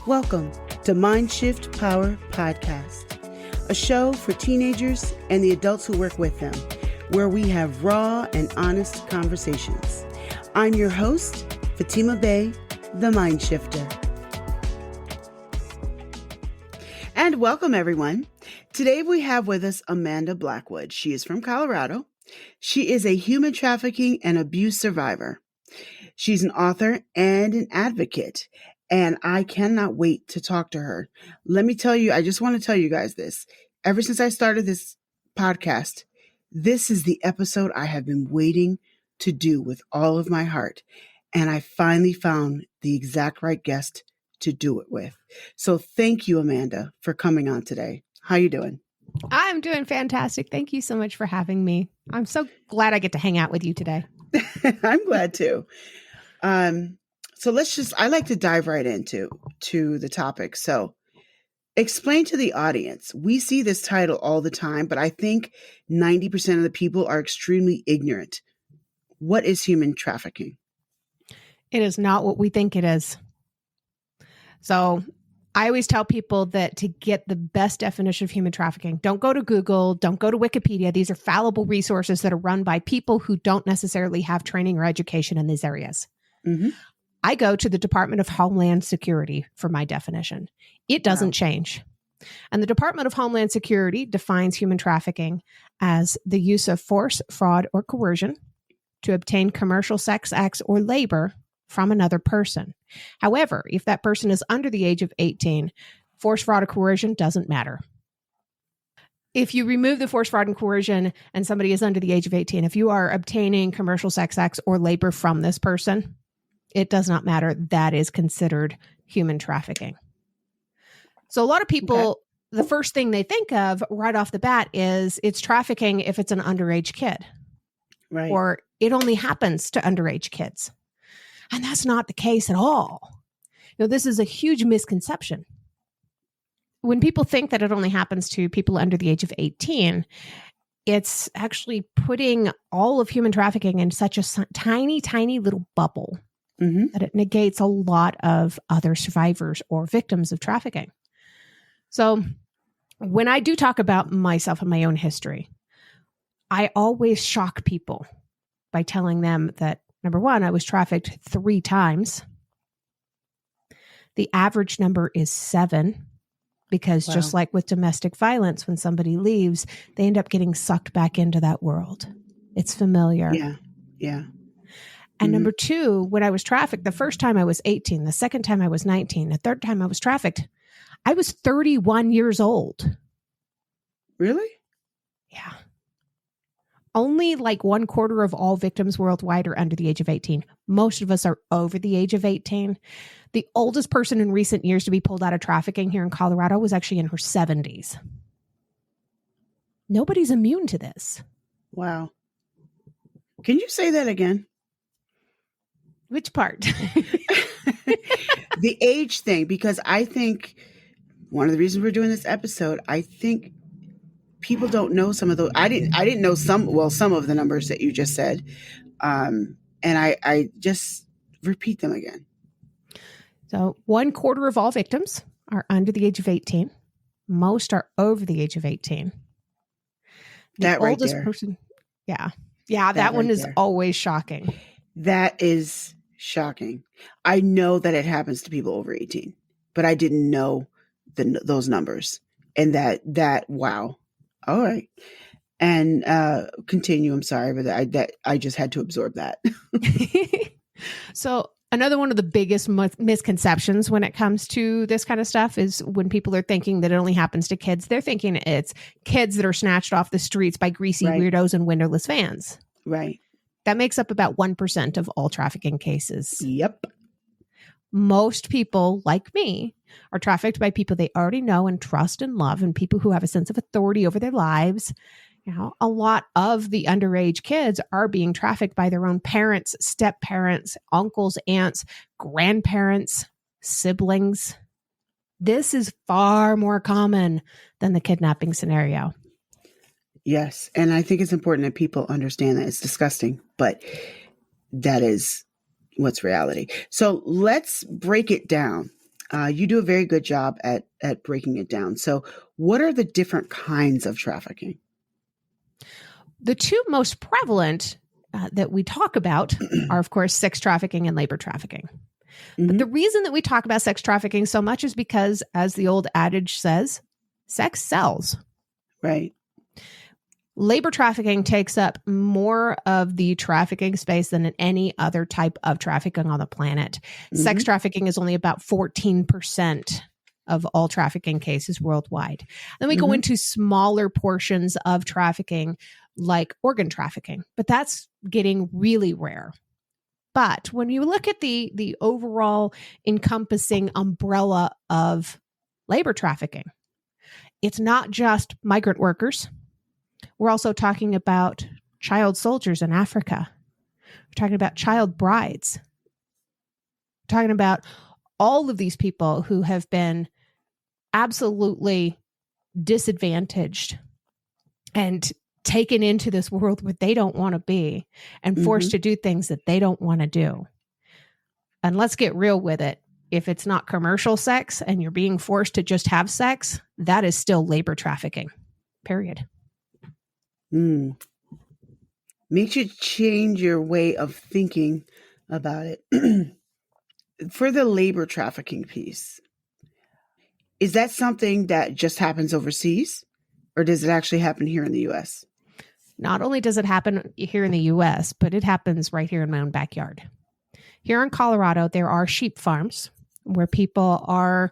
Welcome to Mind Shift Power Podcast, a show for teenagers and the adults who work with them, where we have raw and honest conversations. I'm your host, Fatima Bey, the Mind Shifter. And welcome, everyone. Today we have with us Amanda Blackwood. She is from Colorado. She is a human trafficking and abuse survivor. She's an author and an advocate, and I cannot wait to talk to her. Let me tell you, I just want to tell you guys this. Ever since I started this podcast, this is the episode I have been waiting to do with all of my heart. And I finally found the exact right guest to do it with. So thank you, Amanda, for coming on today. How you doing? I'm doing fantastic. Thank you so much for having me. I'm so glad I get to hang out with you today. I'm glad too. So I like to dive right into the topic. So explain to the audience. We see this title all the time, but I think 90% of the people are extremely ignorant. What is human trafficking? It is not what we think it is. So I always tell people that to get the best definition of human trafficking, don't go to Google, don't go to Wikipedia. These are fallible resources that are run by people who don't necessarily have training or education in these areas. Mm-hmm. I go to the Department of Homeland Security for my definition. It doesn't change. And the Department of Homeland Security defines human trafficking as the use of force, fraud, or coercion to obtain commercial sex acts or labor from another person. However, if that person is under the age of 18, force, fraud, or coercion doesn't matter. If you remove the force, fraud, and coercion and somebody is under the age of 18, if you are obtaining commercial sex acts or labor from this person, it does not matter. That is considered human trafficking. So a lot of people, the first thing they think of right off the bat is it's trafficking if it's an underage kid. Right. Or it only happens to underage kids. And that's not the case at all. You know, this is a huge misconception. When people think that it only happens to people under the age of 18, it's actually putting all of human trafficking in such a tiny, tiny little bubble that it negates a lot of other survivors or victims of trafficking. So when I do talk about myself and my own history, I always shock people by telling them that, number one, I was trafficked 3 times. The average number is 7 because just like with domestic violence, when somebody leaves, they end up getting sucked back into that world. It's familiar. Yeah. And number 2, when I was trafficked, the first time I was 18, the second time I was 19, the third time I was trafficked, I was 31 years old. Really? Yeah. Only like 1/4 of all victims worldwide are under the age of 18. Most of us are over the age of 18. The oldest person in recent years to be pulled out of trafficking here in Colorado was actually in her 70s. Nobody's immune to this. Wow. Can you say that again? Which part? The age thing, because I think one of the reasons we're doing this episode, I think people don't know some of those. I didn't know some of the numbers that you just said. And I just repeat them again. So 1/4 of all victims are under the age of 18. Most are over the age of 18. That right there. Person. Yeah. That one is always shocking. That is shocking. I know that it happens to people over 18, but I didn't know those numbers. And that wow. All right. And continue. I'm sorry, but I just had to absorb that. So another one of the biggest misconceptions when it comes to this kind of stuff is when people are thinking that it only happens to kids, they're thinking it's kids that are snatched off the streets by greasy weirdos in windowless vans. Right. That makes up about 1% of all trafficking cases. Yep. Most people, like me, are trafficked by people they already know and trust and love, and people who have a sense of authority over their lives. You know, a lot of the underage kids are being trafficked by their own parents, step-parents, uncles, aunts, grandparents, siblings. This is far more common than the kidnapping scenario. Yes. And I think it's important that people understand that. It's disgusting, but that is what's reality. So let's break it down. You do a very good job at breaking it down. So, what are the different kinds of trafficking? The two most prevalent that we talk about are, of course, sex trafficking and labor trafficking. But the Hmm. reason that we talk about sex trafficking so much is because, as the old adage says, sex sells. Right. Labor trafficking takes up more of the trafficking space than any other type of trafficking on the planet. Sex Hmm. trafficking is only about 14% of all trafficking cases worldwide. Then we go Hmm. into smaller portions of trafficking like organ trafficking, but that's getting really rare. But when you look at the overall encompassing umbrella of labor trafficking, it's not just migrant workers. We're also talking about child soldiers in Africa. We're talking about child brides. We're talking about all of these people who have been absolutely disadvantaged and taken into this world where they don't want to be and forced Hmm. to do things that they don't want to do. And let's get real with it. If it's not commercial sex and you're being forced to just have sex, that is still labor trafficking, period. Mm. Makes you change your way of thinking about it. For the labor trafficking piece, is that something that just happens overseas, or does it actually happen here in the US? Not only does it happen here in the US, but it happens right here in my own backyard. Here in Colorado, there are sheep farms where people are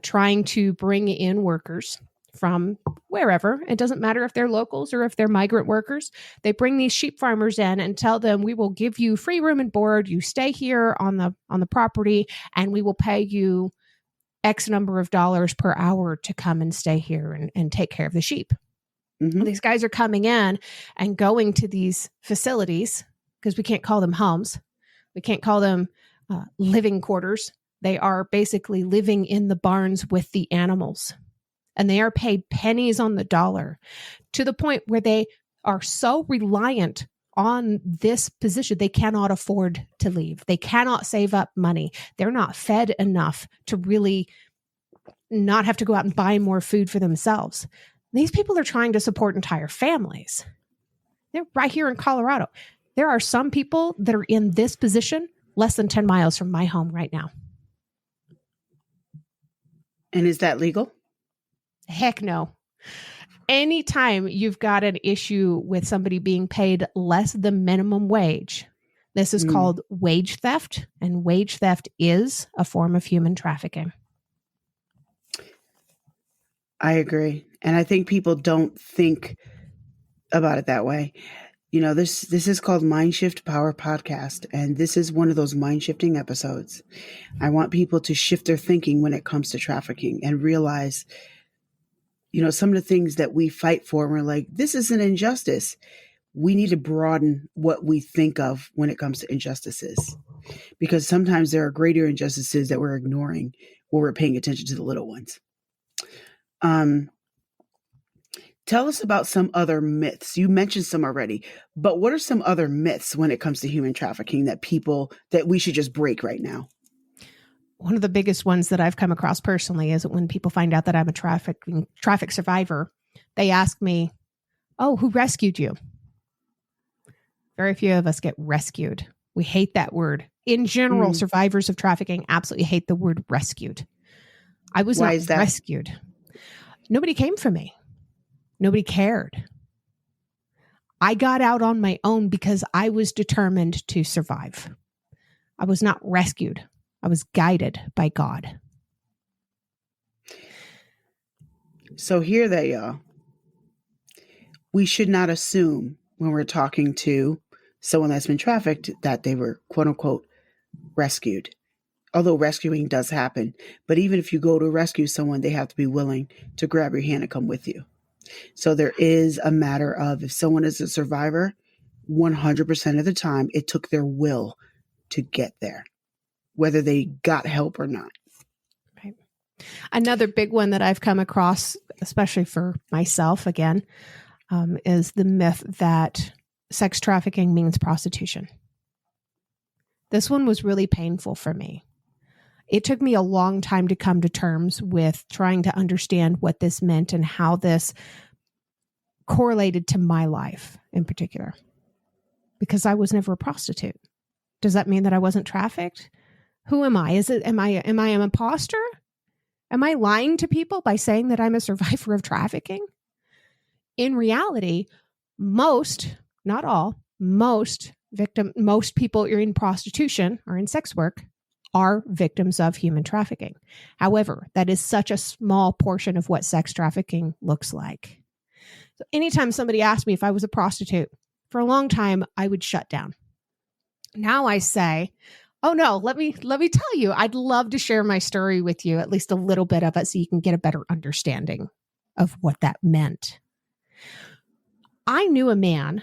trying to bring in workers from wherever. It doesn't matter if they're locals or if they're migrant workers. They bring these sheep farmers in and tell them, we will give you free room and board. You stay here on the property, and we will pay you X number of dollars per hour to come and stay here and take care of the sheep. Hmm. These guys are coming in and going to these facilities, because we can't call them homes. We can't call them living quarters. They are basically living in the barns with the animals. And they are paid pennies on the dollar, to the point where they are so reliant on this position, they cannot afford to leave. They cannot save up money. They're not fed enough to really not have to go out and buy more food for themselves. These people are trying to support entire families. They're right here in Colorado. There are some people that are in this position less than 10 miles from my home right now. And is that legal? Heck no. Anytime you've got an issue with somebody being paid less than minimum wage, this is Mm, called wage theft, and wage theft is a form of human trafficking. I agree. And I think people don't think about it that way. This is called Mind Shift Power Podcast, and this is one of those mind shifting episodes. I want people to shift their thinking when it comes to trafficking and realize, some of the things that we fight for, we're like, this is an injustice. We need to broaden what we think of when it comes to injustices, because sometimes there are greater injustices that we're ignoring or we're paying attention to the little ones. Um, Tell us about some other myths. You mentioned some already, but what are some other myths when it comes to human trafficking that we should just break right now? One of the biggest ones that I've come across personally is when people find out that I'm a traffic survivor, they ask me, "Oh, who rescued you?" Very few of us get rescued. We hate that word. In general, Mm, survivors of trafficking absolutely hate the word rescued. I was why not is that? rescued. Nobody came for me. Nobody cared. I got out on my own because I was determined to survive. I was not rescued. I was guided by God. So here they are. We should not assume when we're talking to someone that's been trafficked that they were quote unquote rescued. Although rescuing does happen, but even if you go to rescue someone, they have to be willing to grab your hand and come with you. So there is a matter of, if someone is a survivor, 100% of the time, it took their will to get there, whether they got help or not. Right. Another big one that I've come across, especially for myself again, is the myth that sex trafficking means prostitution. This one was really painful for me. It took me a long time to come to terms with trying to understand what this meant and how this correlated to my life in particular, because I was never a prostitute. Does that mean that I wasn't trafficked? Who am I? Am I an imposter? Am I lying to people by saying that I'm a survivor of trafficking? In reality, most, not all, most people in prostitution or in sex work are victims of human trafficking. However, that is such a small portion of what sex trafficking looks like. So anytime somebody asked me if I was a prostitute, for a long time, I would shut down. Now I say, oh no, let me tell you, I'd love to share my story with you, at least a little bit of it, so you can get a better understanding of what that meant. I knew a man,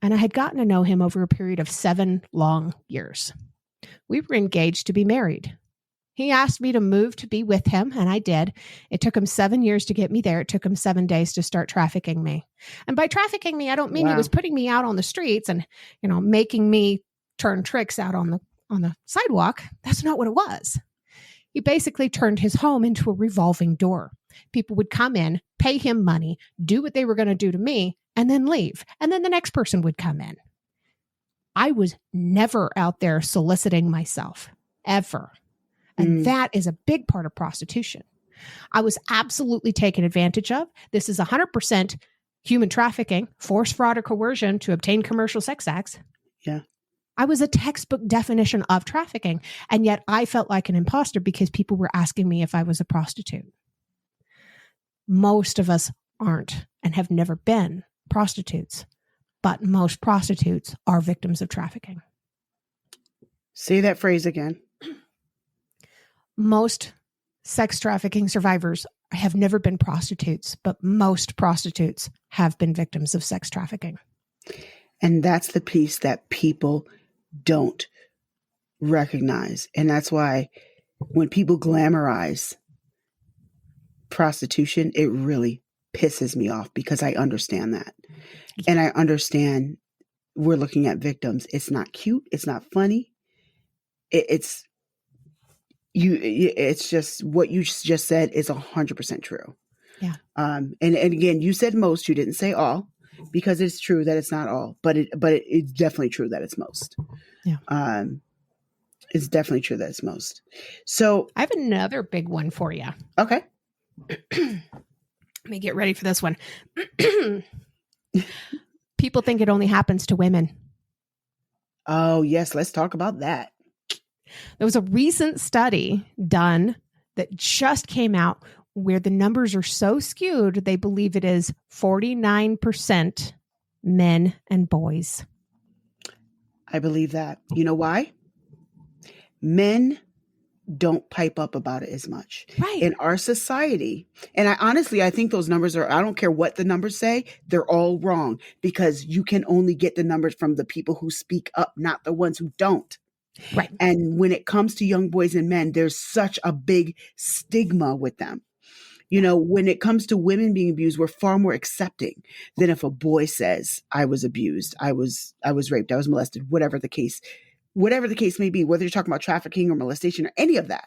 and I had gotten to know him over a period of 7 long years. We were engaged to be married. He asked me to move to be with him, and I did. It took him 7 years to get me there. It took him 7 days to start trafficking me. And by trafficking me, I don't mean he was putting me out on the streets and, making me turn tricks out on the sidewalk. That's not what it was. He basically turned his home into a revolving door. People would come in, pay him money, do what they were going to do to me, and then leave. And then the next person would come in. I was never out there soliciting myself, ever. And that is a big part of prostitution. I was absolutely taken advantage of. This is 100% human trafficking, force, fraud, or coercion to obtain commercial sex acts. Yeah. I was a textbook definition of trafficking. And yet I felt like an imposter because people were asking me if I was a prostitute. Most of us aren't and have never been prostitutes, but most prostitutes are victims of trafficking. Say that phrase again. Most sex trafficking survivors have never been prostitutes, but most prostitutes have been victims of sex trafficking. And that's the piece that people don't recognize. And that's why when people glamorize prostitution, it really pisses me off because I understand that. And I understand we're looking at victims. It's not cute. It's not funny. It's just what you just said is 100% true. Yeah. And again, you said most, you didn't say all, because it's true that it's not all, but it's definitely true that it's most. Yeah. It's definitely true that it's most. So I have another big one for you. Okay. Let me get ready for this one. People think it only happens to women. Oh, yes. Let's talk about that. There was a recent study done that just came out where the numbers are so skewed, they believe it is 49% men and boys. I believe that. You know why? Men don't pipe up about it as much. Right. In our society. And I think those numbers I don't care what the numbers say, they're all wrong, because you can only get the numbers from the people who speak up, not the ones who don't. Right. And when it comes to young boys and men, there's such a big stigma with them. When it comes to women being abused, we're far more accepting than if a boy says, I was abused, I was raped, I was molested, whatever the case may be, whether you're talking about trafficking or molestation or any of that,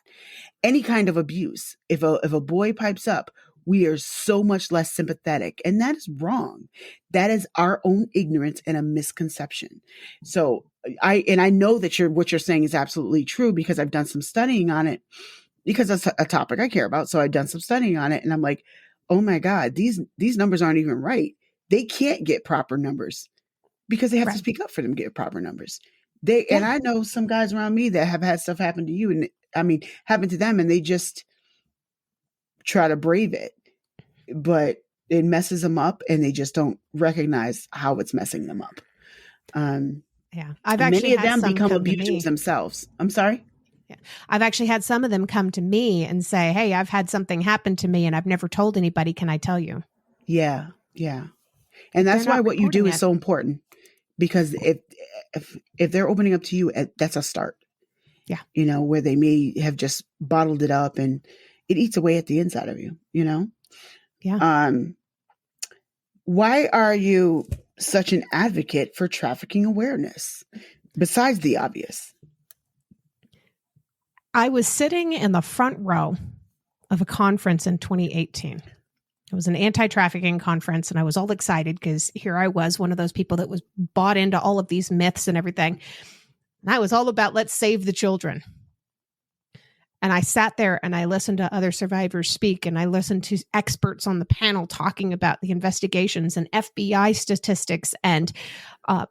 any kind of abuse. If a boy pipes up, we are so much less sympathetic, and that is wrong. That is our own ignorance and a misconception. So I know that what you're saying is absolutely true, because I've done some studying on it, because that's a topic I care about. So I've done some studying on it, and I'm like, oh my God, these numbers aren't even right. They can't get proper numbers because they have to speak up for them to get proper numbers. And I know some guys around me that have had stuff happen to you, and happen to them, and they just try to brave it, but it messes them up, and they just don't recognize how it's messing them up. I've actually many of them become abusers themselves. I'm sorry. Yeah. I've actually had some of them come to me and say, hey, I've had something happen to me and I've never told anybody. Can I tell you? Yeah. Yeah. And that's why what you do is so important, because if they're opening up to you, that's a start. Yeah. Where they may have just bottled it up and it eats away at the inside of you, Yeah. Why are you such an advocate for trafficking awareness besides the obvious? I was sitting in the front row of a conference in 2018. It was an anti-trafficking conference, and I was all excited because here I was, one of those people that was bought into all of these myths and everything. And I was all about let's save the children. And I sat there and I listened to other survivors speak, and I listened to experts on the panel talking about the investigations and FBI statistics and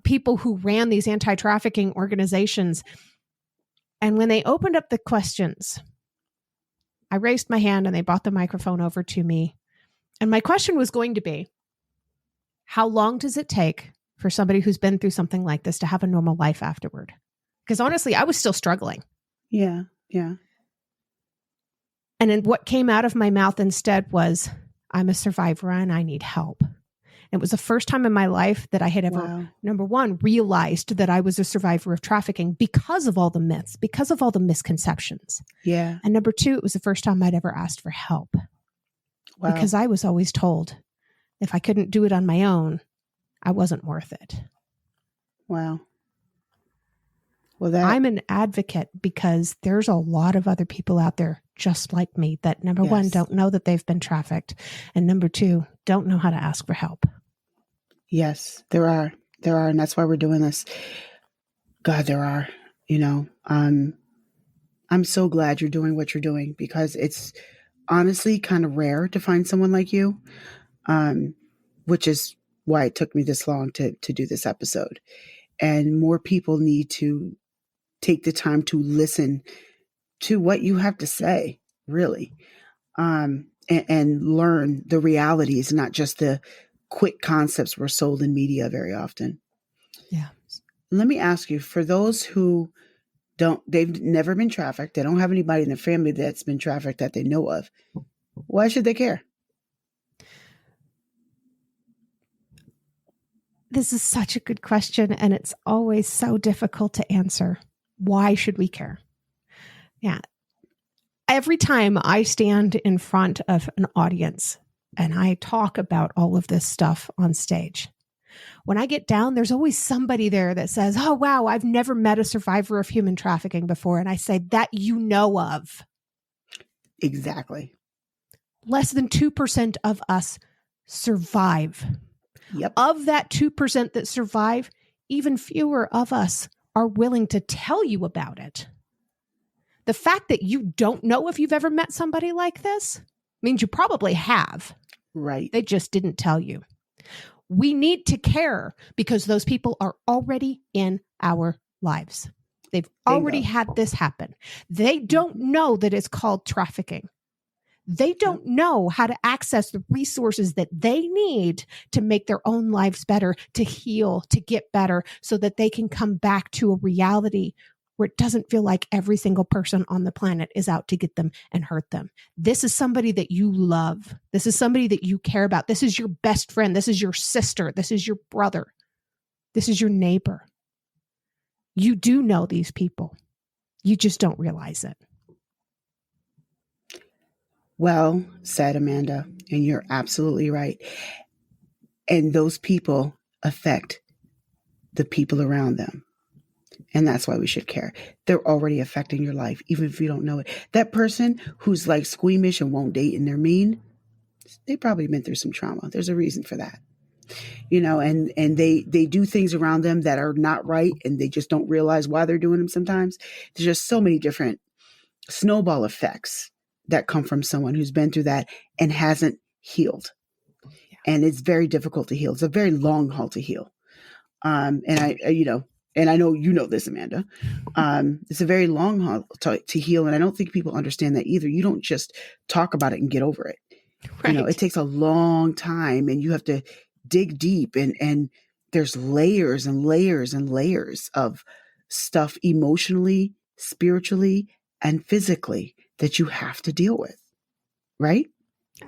people who ran these anti-trafficking organizations. And when they opened up the questions, I raised my hand and they brought the microphone over to me. And my question was going to be, how long does it take for somebody who's been through something like this to have a normal life afterward? Because honestly, I was still struggling. Yeah. And then what came out of my mouth instead was, I'm a survivor and I need help. It was the first time in my life that I had ever, number one, realized that I was a survivor of trafficking because of all the myths, because of all the misconceptions. Yeah. And number two, it was the first time I'd ever asked for help. Wow. Because I was always told if I couldn't do it on my own, I wasn't worth it. Wow. Well, I'm an advocate because there's a lot of other people out there just like me that, number one, don't know that they've been trafficked. And number two, don't know how to ask for help. Yes, there are. And that's why we're doing this. God, there are, I'm so glad you're doing what you're doing, because it's honestly kind of rare to find someone like you, which is why it took me this long to do this episode. And more people need to take the time to listen to what you have to say, really, and learn the realities, not just the quick concepts we're sold in media very often. Yeah. Let me ask you, for those who they've never been trafficked, they don't have anybody in their family that's been trafficked that they know of, why should they care? This is such a good question, and it's always so difficult to answer. Why should we care? Yeah. Every time I stand in front of an audience and I talk about all of this stuff on stage, when I get down, there's always somebody there that says, oh, wow, I've never met a survivor of human trafficking before. And I say, that you know of. Exactly. Less than 2% of us survive. Yep. Of that 2% that survive, even fewer of us are willing to tell you about it. The fact that you don't know if you've ever met somebody like this means you probably have. Right. They just didn't tell you. We need to care because those people are already in our lives. They've already had this happen. They don't know that it's called trafficking. They don't know how to access the resources that they need to make their own lives better, to heal, to get better, so that they can come back to a reality where it doesn't feel like every single person on the planet is out to get them and hurt them. This is somebody that you love. This is somebody that you care about. This is your best friend. This is your sister. This is your brother. This is your neighbor. You do know these people. You just don't realize it. Well said, Amanda, and you're absolutely right. And those people affect the people around them. And that's why we should care. They're already affecting your life, even if you don't know it. That person who's like squeamish and won't date and they're mean, they probably been through some trauma. There's a reason for that. And they do things around them that are not right, and they just don't realize why they're doing them sometimes. There's just so many different snowball effects that come from someone who's been through that and hasn't healed. Yeah. And it's very difficult to heal. It's a very long haul to heal. And I know you know this, Amanda. It's a very long haul to heal. And I don't think people understand that either. You don't just talk about it and get over it. Right. It takes a long time, and you have to dig deep, and there's layers and layers and layers of stuff emotionally, spiritually, and physically that you have to deal with. Right?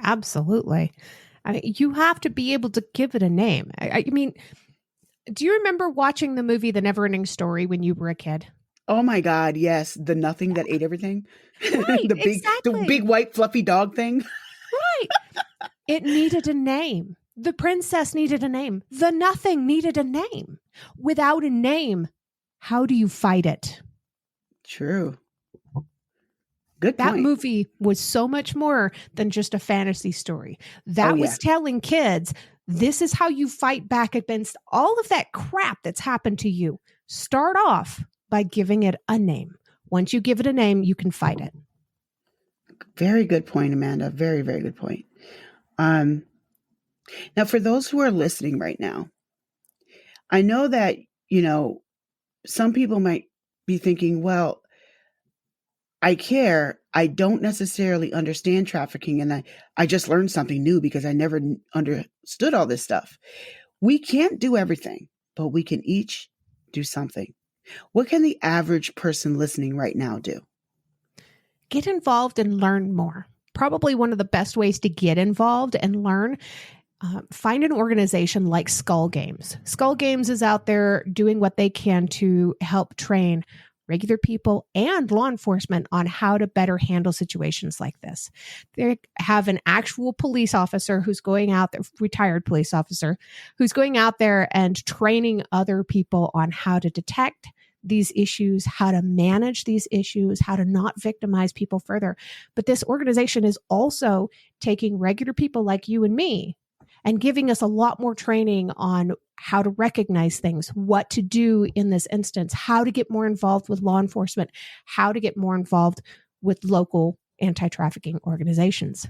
Absolutely. You have to be able to give it a name. I mean, do you remember watching the movie The Neverending Story when you were a kid? Oh my God, yes. The nothing that ate everything. Right, the big white fluffy dog thing. Right. It needed a name. The princess needed a name. The nothing needed a name. Without a name, how do you fight it? True. Good That point. movie was so much more than just a fantasy story. Oh, That yeah. was telling kids, this is how you fight back against all of that crap that's happened to you. Start off by giving it a name. Once you give it a name, you can fight it. Very good point, Amanda. Very, very good point. Um, Now, for those who are listening right now, I know that, some people might be thinking, well, I care. I don't necessarily understand trafficking, and I just learned something new because I never understood all this stuff. We can't do everything, but we can each do something. What can the average person listening right now do? Get involved and learn more. Probably one of the best ways to get involved and learn. Find an organization like Skull Games. Skull Games is out there doing what they can to help train regular people and law enforcement on how to better handle situations like this. They have an actual police officer who's going out there, retired police officer, who's going out there and training other people on how to detect these issues, how to manage these issues, how to not victimize people further. But this organization is also taking regular people like you and me and giving us a lot more training on how to recognize things, what to do in this instance, how to get more involved with law enforcement, how to get more involved with local anti-trafficking organizations.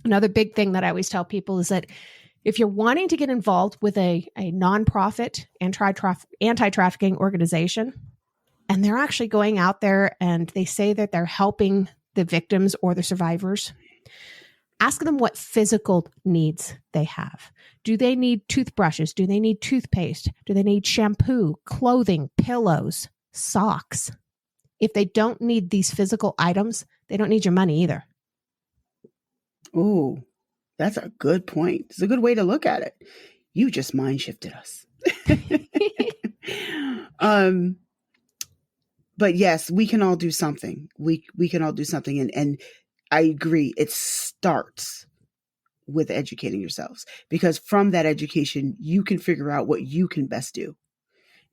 Another big thing that I always tell people is that if you're wanting to get involved with a nonprofit anti-trafficking organization, and they're actually going out there and they say that they're helping the victims or the survivors, ask them what physical needs they have. Do they need toothbrushes? Do they need toothpaste? Do they need shampoo, clothing, pillows, socks? If they don't need these physical items, they don't need your money either. Ooh, that's a good point. It's a good way to look at it. You just mind shifted us. But yes, we can all do something. We can all do something, and I agree. It starts with educating yourselves, because from that education, you can figure out what you can best do.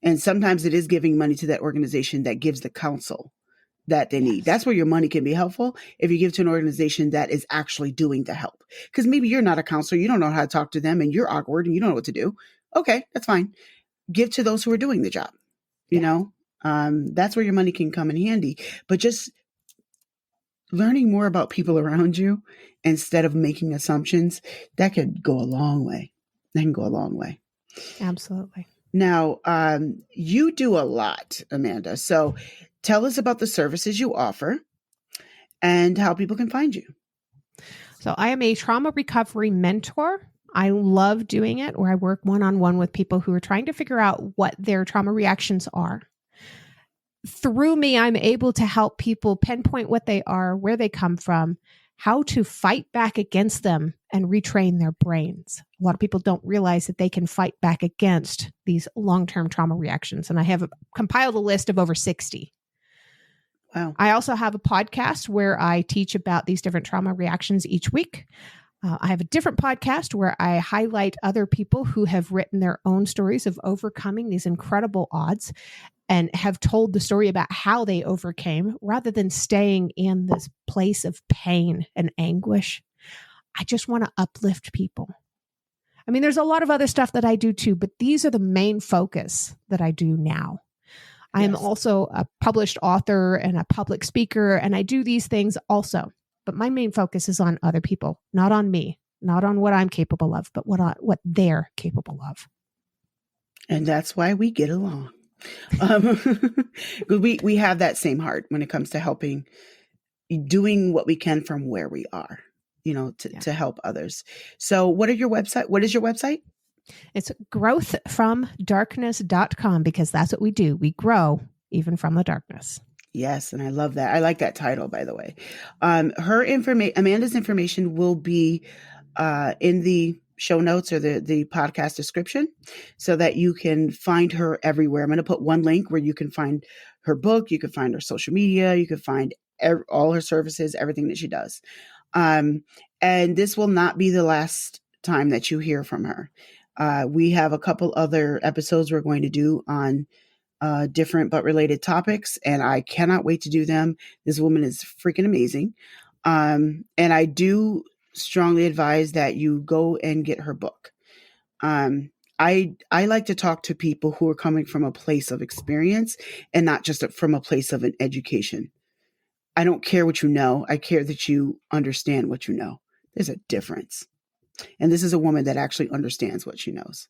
And sometimes it is giving money to that organization that gives the counsel that they need. That's where your money can be helpful, if you give to an organization that is actually doing the help. Because maybe you're not a counselor, you don't know how to talk to them, and you're awkward and you don't know what to do. Okay, that's fine. Give to those who are doing the job. That's where your money can come in handy. But just learning more about people around you instead of making assumptions, that could go a long way. That can go a long way. Absolutely. Now, you do a lot, Amanda. So tell us about the services you offer and how people can find you. So I am a trauma recovery mentor. I love doing it, where I work one-on-one with people who are trying to figure out what their trauma reactions are. Through me, I'm able to help people pinpoint what they are, where they come from, how to fight back against them and retrain their brains. A lot of people don't realize that they can fight back against these long-term trauma reactions. And I have compiled a list of over 60. Wow. I also have a podcast where I teach about these different trauma reactions each week. I have a different podcast where I highlight other people who have written their own stories of overcoming these incredible odds and have told the story about how they overcame, rather than staying in this place of pain and anguish. I just want to uplift people. I mean, there's a lot of other stuff that I do too, but these are the main focus that I do now. I am also a published author and a public speaker, and I do these things also. But my main focus is on other people, not on me, not on what I'm capable of, but what they're capable of. And that's why we get along. We have that same heart when it comes to helping, doing what we can from where we are, to help others. So what is your website? It's growthfromdarkness.com, because that's what we do. We grow even from the darkness. Yes, and I love that. I like that title, by the way. Amanda's information will be in the show notes or the podcast description, so that you can find her everywhere. I'm going to put one link where you can find her book, you can find her social media, you can find all her services, everything that she does. And this will not be the last time that you hear from her. We have a couple other episodes we're going to do on different but related topics, and I cannot wait to do them. This woman is freaking amazing. And I do strongly advise that you go and get her book. I like to talk to people who are coming from a place of experience and not just from a place of an education. I don't care what you know. I care that you understand what you know. There's a difference. And this is a woman that actually understands what she knows.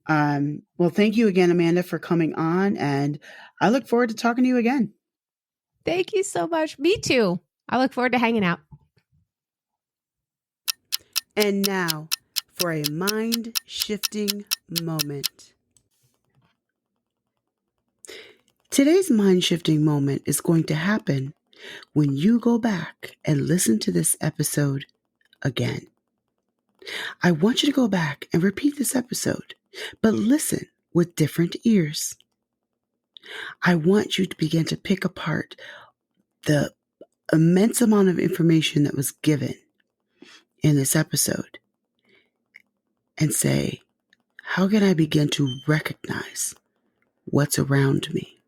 Well, thank you again, Amanda, for coming on. And I look forward to talking to you again. Thank you so much. Me too. I look forward to hanging out. And now for a mind-shifting moment. Today's mind-shifting moment is going to happen when you go back and listen to this episode again. I want you to go back and repeat this episode, but listen with different ears. I want you to begin to pick apart the immense amount of information that was given in this episode and say, how can I begin to recognize what's around me?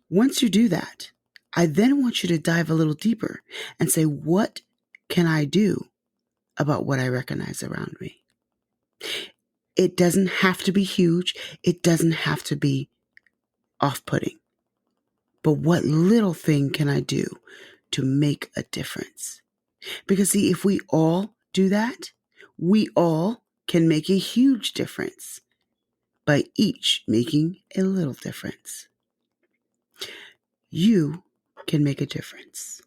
Once you do that, I then want you to dive a little deeper and say, what can I do about what I recognize around me? It doesn't have to be huge. It doesn't have to be off-putting. But what little thing can I do to make a difference? Because see, if we all do that, we all can make a huge difference by each making a little difference. You can make a difference.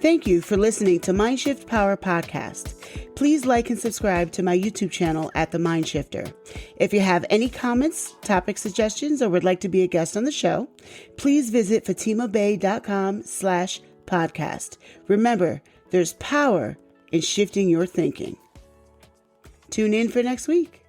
Thank you for listening to Mindshift Power Podcast. Please like and subscribe to my YouTube channel at The Mindshifter. If you have any comments, topic suggestions, or would like to be a guest on the show, please visit fatimabay.com/podcast. Remember, there's power in shifting your thinking. Tune in for next week.